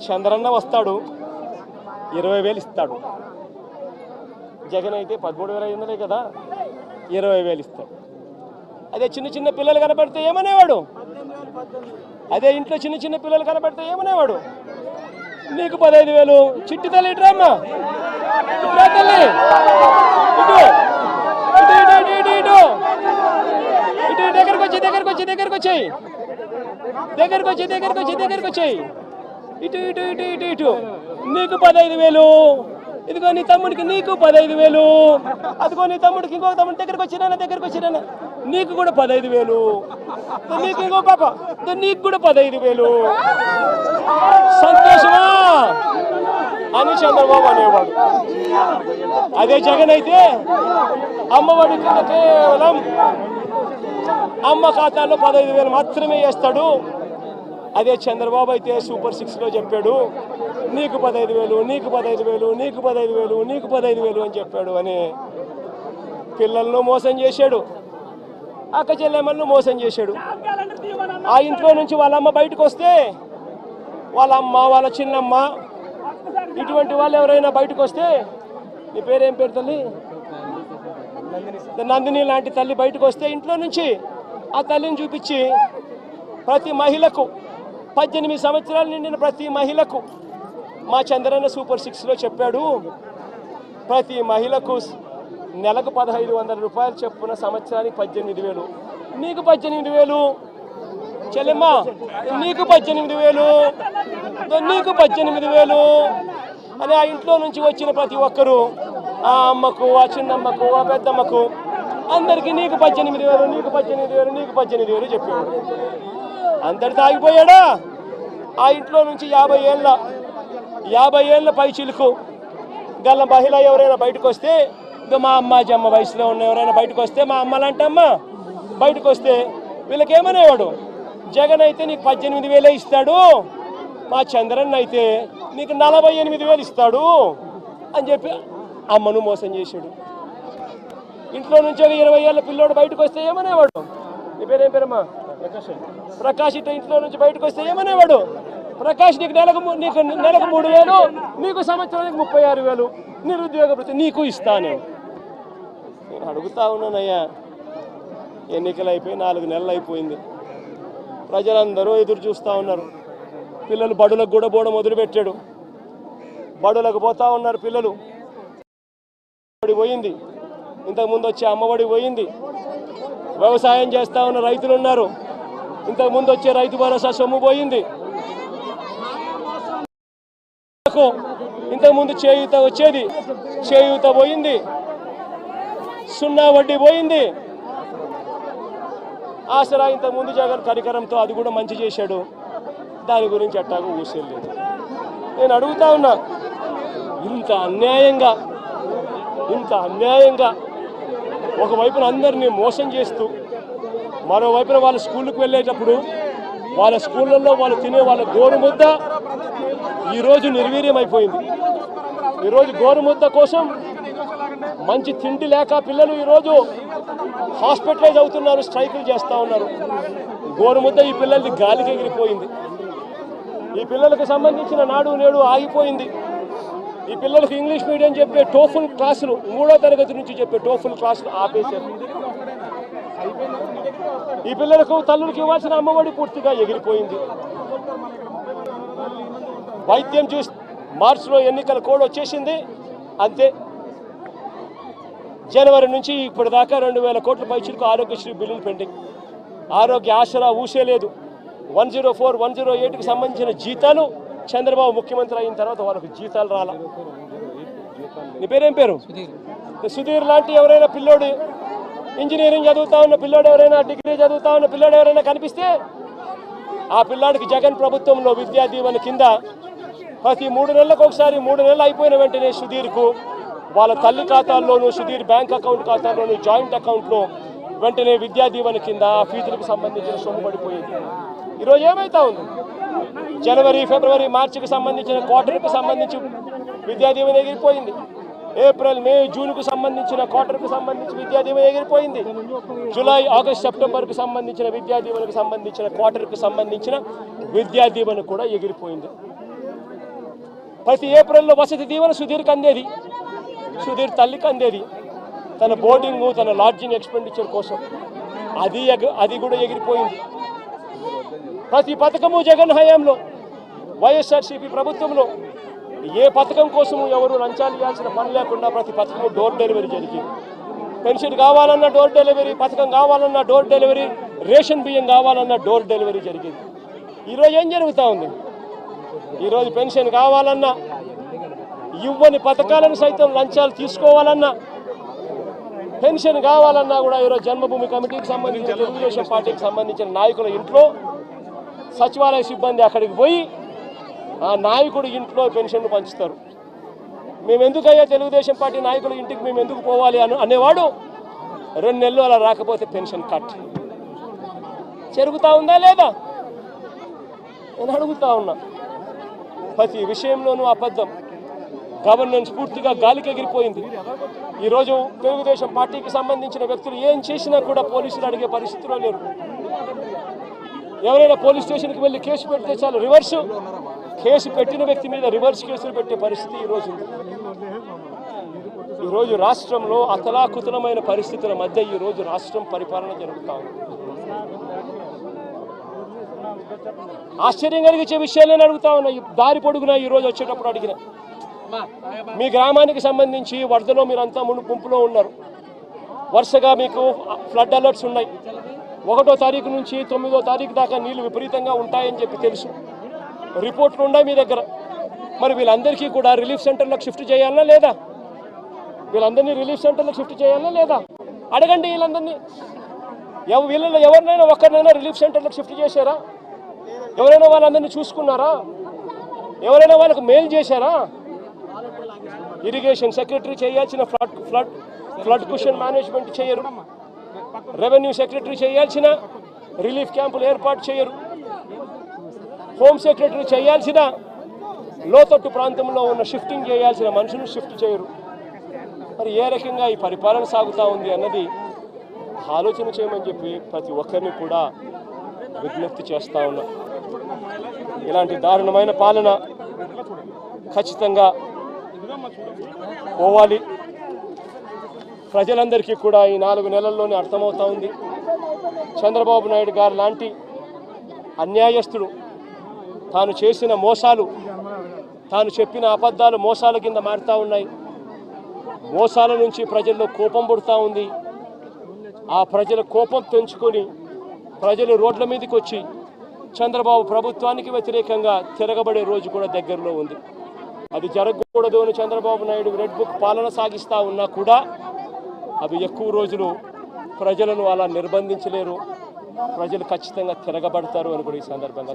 చంద్రన్న వస్తాడు 20,000 ఇస్తాడు. జగన్ అయితే 13,500 కదా, 20,000 ఇస్తాడు. అదే చిన్న చిన్న పిల్లలు కనపడితే ఏమనేవాడు? అదే ఇంట్లో చిన్న చిన్న పిల్లలు కనపడితే ఏమనేవాడు? నీకు 15,000. చిట్టి తల్లి ఇట్రామ్మా, ఇట్రా తల్లి, ఇటు ఇటు ఇటు ఇటు ఇటు ఇటు దగ్గరకు వచ్చి దగ్గరకు వచ్చి దగ్గరకు వచ్చాయి దగ్గరకు వచ్చి దగ్గరకు వచ్చి దగ్గరకు వచ్చాయి ఇటు ఇటు ఇటు ఇటు ఇటు నీకు 15,000. ఇదిగో నీ తమ్ముడికి నీకు 15,000. అదిగో నీ తమ్ముడికి ఇంకో తమ్ముడి దగ్గరకు వచ్చినా నీకు కూడా 15,000. నీకు ఇంకో పాప నీకు కూడా 15,000. సంతోషమా అని చంద్రబాబు అనేవాడు. అదే జగన్ అయితే అమ్మఒడి కింద కేవలం అమ్మ ఖాతాలో 15,000 మాత్రమే వేస్తాడు. అదే చంద్రబాబు అయితే సూపర్ 6లో చెప్పాడు నీకు 15,000, నీకు 15,000, నీకు 15,000, నీకు 15,000 అని చెప్పాడు. అని పిల్లలను మోసం చేశాడు, అక్క చెల్లెమ్మలను మోసం చేశాడు. ఆ ఇంట్లో నుంచి వాళ్ళ అమ్మ బయటకు వస్తే వాళ్ళ అమ్మ, వాళ్ళ చిన్నమ్మ, ఇటువంటి వాళ్ళు ఎవరైనా బయటకు వస్తే, నీ పేరేం పేరు తల్లి? నందిని లాంటి తల్లి బయటకు వస్తే ఇంట్లో నుంచి ఆ తల్లిని చూపించి ప్రతి మహిళకు 18 సంవత్సరాలు నిండిన ప్రతి మహిళకు మా చంద్రన్న సూపర్ 6లో చెప్పాడు ప్రతి మహిళకు నెలకు 1,500 రూపాయలు చెప్పున సంవత్సరానికి 18,000. నీకు 18,000 చెల్లెమ్మ, నీకు 18,000, నీకు 18,000 అని ఆ ఇంట్లో నుంచి వచ్చిన ప్రతి ఒక్కరూ ఆ అమ్మకు, ఆ చిన్నమ్మకు, ఆ పెద్దమ్మకు అందరికీ నీకు 18,000, నీకు 18,000, నీకు 18,000 చెప్పాడు. అందరితో ఆగిపోయాడా? ఆ ఇంట్లో నుంచి 50 ఏళ్ళ పై చిలుకు గల మహిళ ఎవరైనా బయటకు వస్తే, మా అమ్మ వయసులో ఉన్న ఎవరైనా బయటకు వస్తే, మా అమ్మలంటే అమ్మ బయటకు వస్తే వీళ్ళకేమనేవాడు? జగన్ అయితే నీకు 18,000 ఇస్తాడు, మా చంద్రన్ అయితే నీకు 48,000 ఇస్తాడు అని చెప్పి అమ్మను మోసం చేశాడు. ఇంట్లో నుంచి ఒక 20 ఏళ్ళ పిల్లోడు బయటకు వస్తే ఏమనేవాడు? నీ పేరేం పేరమ్మా? ప్రకాష్. ఇట్లా ఇంట్లో నుంచి బయటకు వస్తే ఏమనేవాడు? ప్రకాష్ నీకు నెలకు 3,000, నీకు సంవత్సరానికి 36,000 నిరుద్యోగ వృత్తి నీకు ఇస్తాను. నేను అడుగుతా ఉన్నానయ్యా, ఎన్నికలు అయిపోయి 4 నెలలు అయిపోయింది. ప్రజలందరూ ఎదురు చూస్తూ ఉన్నారు. పిల్లలు బడులకు కూడా పోవడం మొదలుపెట్టాడు. బడులకు పోతా ఉన్నారు పిల్లలు. బడి పోయింది, ఇంతకుముందు వచ్చే అమ్మఒడి పోయింది. వ్యవసాయం చేస్తూ ఉన్న రైతులు ఉన్నారు, ఇంతకుముందు వచ్చే రైతు భరోసా సొమ్ము పోయింది. ఇంతకుముందు చేయూత వచ్చేది, చేయూత పోయింది. సున్నా వడ్డీ పోయింది. ఆసరా ఇంతకుముందు జగన్ కరికరంతో అది కూడా మంచి చేశాడు, దాని గురించి అట్టాగా ఊసేయలేదు. నేను అడుగుతా ఉన్నా, ఇంత అన్యాయంగా ఒకవైపున అందరినీ మోసం చేస్తూ, మరోవైపున వాళ్ళ స్కూళ్ళకు వెళ్ళేటప్పుడు వాళ్ళ స్కూళ్ళల్లో వాళ్ళు తినే వాళ్ళ గోరుముద్ద ఈరోజు నిర్వీర్యం అయిపోయింది. ఈరోజు గోరుముద్ద కోసం మంచి తిండి లేక పిల్లలు ఈరోజు హాస్పిటలైజ్ అవుతున్నారు, స్ట్రైకులు చేస్తూ ఉన్నారు. గోరుముద్ద ఈ పిల్లలది గాలికి ఎగిరిపోయింది. ఈ పిల్లలకు సంబంధించిన నాడు నేడు ఆగిపోయింది. ఈ పిల్లలకు ఇంగ్లీష్ మీడియం చెప్పే టోఫుల్ క్లాసులు, 3వ తరగతి నుంచి చెప్పే టోఫుల్ క్లాసులు ఆపేశారు. ఈ పిల్లలకు తల్లులకు ఇవ్వాల్సిన అమ్మఒడి పూర్తిగా ఎగిరిపోయింది. వైద్యం చూసి మార్చిలో ఎన్నికల కోడ్ వచ్చేసింది, అంతే. జనవరి నుంచి ఇప్పటిదాకా 2,000 కోట్ల పైచులకు ఆరోగ్యశ్రీ బిల్లులు పెండింగ్. ఆరోగ్య ఆసరా ఊసేలేదు. 104, 108కి సంబంధించిన జీతాలు చంద్రబాబు ముఖ్యమంత్రి అయిన తర్వాత వాళ్ళకు జీతాలు రాలా. నీ పేరేం పేరు? సుధీర్ లాంటి ఎవరైనా పిల్లోడు, ఇంజనీరింగ్ చదువుతా ఉన్న పిల్లోడు, ఎవరైనా డిగ్రీ చదువుతా ఉన్న పిల్లోడు ఎవరైనా కనిపిస్తే ఆ పిల్లాడికి జగన్ ప్రభుత్వంలో విద్యా దీవెన కింద ప్రతి 3 నెలలకు ఒకసారి, 3 నెలలు అయిపోయిన వెంటనే సుధీర్కు వాళ్ళ తల్లి ఖాతాల్లోనూ, సుధీర్ బ్యాంక్ అకౌంట్ ఖాతాల్లోనూ, జాయింట్ అకౌంట్లో వెంటనే విద్యా దీవెన కింద ఫీజులకు సంబంధించిన సొమ్ము పడిపోయింది. ఈరోజు ఏమైతా ఉంది? జనవరి, ఫిబ్రవరి, మార్చికి సంబంధించిన క్వార్టర్కు సంబంధించి విద్యా దీవెన ఎగిరిపోయింది. ఏప్రిల్, మే, జూన్కు సంబంధించిన క్వార్టర్కు సంబంధించి విద్యా దీవెన ఎగిరిపోయింది. జూలై, ఆగస్ట్, సెప్టెంబర్కు సంబంధించిన విద్యా దీవెనకు సంబంధించిన క్వార్టర్కు సంబంధించిన విద్యా దీవెన కూడా ఎగిరిపోయింది. ప్రతి ఏప్రిల్లో వసతి దీవెన సుధీర్కి అందేది, సుధీర్ తల్లికి అందేది తన బోర్డింగు తన లాడ్జింగ్ ఎక్స్పెండిచర్ కోసం. అది కూడా ఎగిరిపోయింది. ప్రతి పథకము జగన్ హయాంలో వైఎస్ఆర్సీపీ ప్రభుత్వంలో ఏ పథకం కోసము ఎవరు లంచాలు ఇవ్వాల్సిన పని లేకుండా ప్రతి పథకము డోర్ డెలివరీ జరిగింది. పెన్షన్ కావాలన్నా డోర్ డెలివరీ, పథకం కావాలన్నా డోర్ డెలివరీ, రేషన్ బియ్యం కావాలన్నా డోర్ డెలివరీ జరిగింది. ఈరోజు ఏం జరుగుతూ ఉంది? ఈరోజు పెన్షన్ కావాలన్నా, ఇవ్వని పథకాలను సైతం లంచాలు తీసుకోవాలన్నా, పెన్షన్ కావాలన్నా కూడా ఈరోజు జన్మభూమి కమిటీకి సంబంధించిన తెలుగుదేశం పార్టీకి సంబంధించిన నాయకుల ఇంట్లో సచివాలయ సిబ్బంది అక్కడికి పోయి ఆ నాయకుడు ఇంట్లో పెన్షన్ను పంచుతారు. మేము ఎందుకయ్యా తెలుగుదేశం పార్టీ నాయకుల ఇంటికి మేము ఎందుకు పోవాలి అనేవాడు 2 నెలలు అలా రాకపోతే పెన్షన్ కట్. జరుగుతూ ఉందా లేదా? నేను అడుగుతా ఉన్నా. ప్రతి విషయంలోనూ అబద్ధం. గవర్నెన్స్ పూర్తిగా గాలికి ఎగిరిపోయింది. ఈరోజు తెలుగుదేశం పార్టీకి సంబంధించిన వ్యక్తులు ఏం చేసినా కూడా పోలీసులు అడిగే పరిస్థితిలో లేరు. ఎవరైనా పోలీస్ స్టేషన్కి వెళ్ళి కేసు పెడితే చాలు రివర్స్ కేసు పెట్టిన వ్యక్తి మీద రివర్స్ కేసులు పెట్టే పరిస్థితి ఈరోజు ఉంది. ఈరోజు రాష్ట్రంలో అతలాకుతలమైన పరిస్థితుల మధ్య ఈరోజు రాష్ట్రం పరిపాలన జరుగుతూ ఉంది. ఆశ్చర్యం కలిగించే విషయాలను అడుగుతా ఉన్నా. దారి పొడుగునా ఈరోజు వచ్చేటప్పుడు అడిగిన మీ గ్రామానికి సంబంధించి వరదలో మీరంతా ముంపులో ఉన్నారు. వరుసగా మీకు ఫ్లడ్ అలర్ట్స్ ఉన్నాయి. 1వ తారీఖు నుంచి 9వ తారీఖు దాకా నీళ్లు విపరీతంగా ఉంటాయని చెప్పి తెలుసు. రిపోర్ట్లు ఉన్నాయి మీ దగ్గర. మరి వీళ్ళందరికీ కూడా రిలీఫ్ సెంటర్లకు షిఫ్ట్ చేయాలా లేదా? వీళ్ళందరినీ రిలీఫ్ సెంటర్లకు షిఫ్ట్ చేయాలా లేదా? అడగండి వీళ్ళందరినీ. వీళ్ళలో ఎవరినైనా ఒక్కరినైనా రిలీఫ్ సెంటర్లకు షిఫ్ట్ చేశారా? ఎవరైనా వాళ్ళందరినీ చూసుకున్నారా? ఎవరైనా వాళ్ళకు మెయిల్ చేశారా? ఇరిగేషన్ సెక్రటరీ చేయాల్సిన ఫ్లడ్ కుషన్ మేనేజ్మెంట్ చేయరు. రెవెన్యూ సెక్రటరీ చేయాల్సిన రిలీఫ్ క్యాంపులు ఏర్పాటు చేయరు. హోమ్ సెక్రటరీ చేయాల్సిన లోతట్టు ప్రాంతంలో ఉన్న షిఫ్టింగ్ చేయాల్సిన మనుషులు షిఫ్ట్ చేయరు. మరి ఏ రకంగా ఈ పరిపాలన సాగుతూ ఉంది అన్నది ఆలోచన చేయమని చెప్పి ప్రతి ఒక్కరిని కూడా విజ్ఞప్తి చేస్తూ ఉన్నా. ఇలాంటి దారుణమైన పాలన ఖచ్చితంగా పోవాలి. ప్రజలందరికీ కూడా ఈ 4 నెలల్లోనే అర్థమవుతా ఉంది. చంద్రబాబు నాయుడు గారు లాంటి అన్యాయస్తుడు తాను చేసిన మోసాలు, తాను చెప్పిన అబద్ధాలు మోసాల కింద మారుతూ ఉన్నాయి. మోసాల నుంచి ప్రజల్లో కోపం పుడుతూ ఉంది. ఆ ప్రజల కోపం పెంచుకొని ప్రజలు రోడ్ల మీదకి వచ్చి చంద్రబాబు ప్రభుత్వానికి వ్యతిరేకంగా తిరగబడే రోజు కూడా దగ్గరలో ఉంది. అది జరగకూడదు అని చంద్రబాబు నాయుడు రెడ్ బుక్ పాలన సాగిస్తూ ఉన్నా కూడా అవి ఎక్కువ రోజులు ప్రజలను అలా నిర్బంధించలేరు. ప్రజలు ఖచ్చితంగా తిరగబడతారు అని కూడా ఈ సందర్భంగా